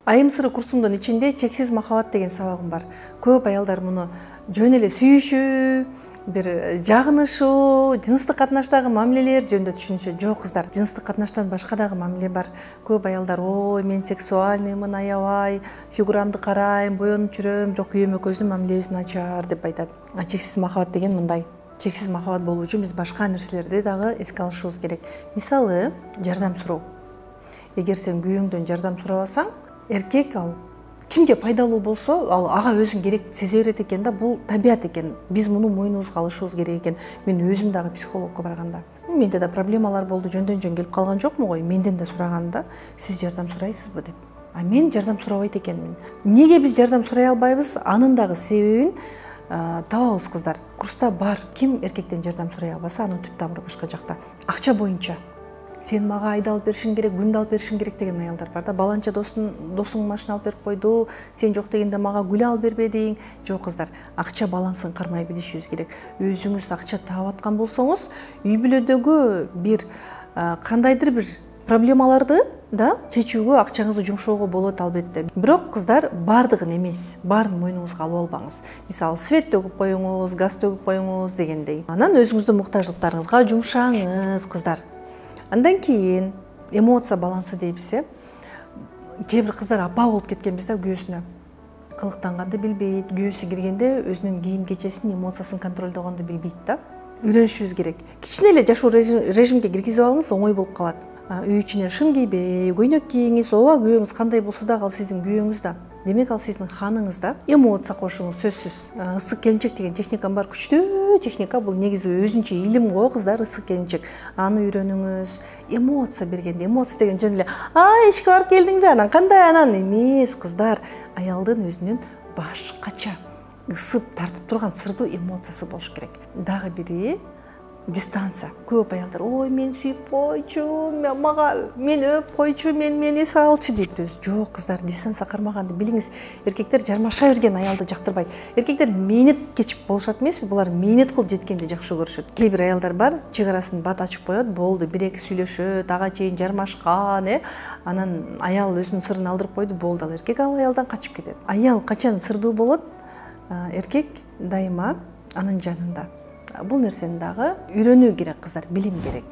Айым сыры курсуңдун ичинде чексиз махабат деген сабагым бар. Көп аялдар муну жөн эле сүйүшүү, бир жагынышуу, жыныстык катнаштагы мамилелер жөнүндө түшүнүшөт. Жок кыздар, жыныстык катнаштан башка дагы мамиле бар. Көп аялдар, ой, мен сексуальныймын, аябай, фигурамды карайм, боенуп жүрөм, бирок күйөөм экөөбүздүн мамилебиз начар деп айтат. Чексиз махабат деген мындай. Чексиз махабат болуу үчүн биз башка нерселерди дагы эске алышыбыз керек. Мисалы, жардам суроо. Эгер сен күйөөңдөн жардам сурабасаң, эркек ал кимге пайдалуу болсо, ал ага өзүн керек сезе берет экен да, бул табият экен. Биз муну мойнубузга алышыбыз керек экен. Мен өзүм дагы психологко барганда, менде да проблемалар болду, жөндөн жөн келип калган жокмун го, менден да сураганда, сиз жардам сурайсызбы деп. А мен жардам сурабайт экенмин. Неге биз жардам сурай албайбыз? Анын дагы себебин табабыз кыздар. Курста бар, ким эркектен жардам сурай албаса, анын түп тамыры башка жакта. Акча боюнча. Сен мага айды алып беришиң керек, күндү алып беришиң керек деген аялдар бар да. Баланча досуң машина алып берип койду, сен жок дегенде мага гүл алып бербедиң. Жок кыздар, акча балансын кармай билишибиз керек. Өзүңүз акча таап аткан болсоңуз, үй бүлөдөгү бир кандайдыр бир проблемаларды да чечүүгө акчаңызды жумшоого болот албетте. Бирок кыздар бардыгын эмес, баарын мойнуңузга алып албаңыз. Мисалы, свет төгүп коюңуз, газ төгүп коюңуз дегендей. Анан өзүңүздүн муктаждыктарыңызга жумшаңыз кыздар. Андан кийин эмоция балансы дейбиз, Кээ бир кыздар апа болуп кеткенбиз да күйөөсүнө. Кылыктанганды билбейт, күйөөсү киргенде өзүнүн кийим кечесин, эмоциясын контролдогонду билбейт да. Үйрөнүшүбүз керек. Кичине эле жашоо режимге киргизип алыңыз, оңой болуп калат. Үй ичинен шын кийбей, көйнөк кийиңиз, ооба, күйөөңүз кандай болсо да ал сиздин күйөөңүз да. Демек ал сиздин ханыңыз да. Эмоция кошуңуз, сөзсүз. Ысык келинчек деген техникам бар, күчтүү техника. Бул негизи өзүнчө илим го кыздар, ысык келинчек. Аны үйрөнүңүз. Эмоция бергенде, эмоция деген жөн эле ишке барып келдиңби, анан кандай анан эмес кыздар. Аялдын өзүнүн башкача ысып тартып турган сырдуу эмоциясы болуш керек. Дагы бири дистанция. Көп аялдар, ой, мен сүйүп койчу, мен өп койчу, мен эс алчы дейт. Жок кыздар, дистанция кармаганды билиңиз. Эркектер жармаша берген аялды жактырбайт. Эркектер мээнет кечип болушат эмеспи? Булар мээнет кылып жеткенди жакшы көрүшөт. Кээ бир аялдар бар, чек арасын бат ачып коет, болду, бир-эки сүйлөшөт, ага чейин жармашкан, анан аял өзүнүн сырын алдырып койду, болду, ал эркек ал аялдан качып кетет. Аял качан сырдуу болот? Эркек дайыма анын жанында. Бул нерсени дагы үйрөнүү керек кыздар, билим керек.